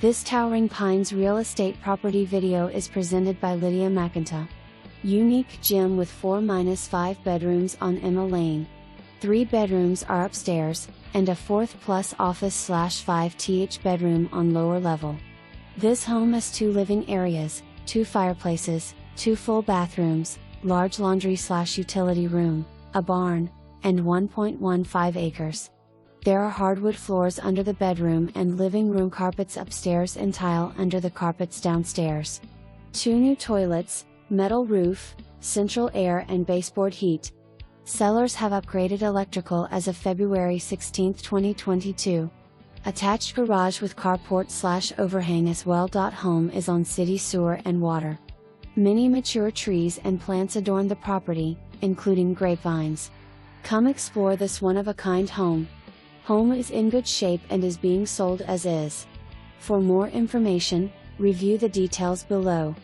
This Towering Pines real estate property video is presented by Lydia McIntyre. Unique gym with 4-5 bedrooms on Emma Lane. 3 bedrooms are upstairs, and a 4th plus office/5th bedroom on lower level. This home has 2 living areas, 2 fireplaces, 2 full bathrooms, large laundry/utility room, a barn, and 1.15 acres. There are hardwood floors under the bedroom and living room carpets upstairs and tile under the carpets downstairs. 2 new toilets, metal roof, central air and baseboard heat. Sellers have upgraded electrical as of February 16, 2022. Attached garage with carport/overhang as well.Home is on city sewer and water. Many mature trees and plants adorn the property, including grapevines. Come explore this one-of-a-kind home. Home is in good shape and is being sold as is. For more information, review the details below.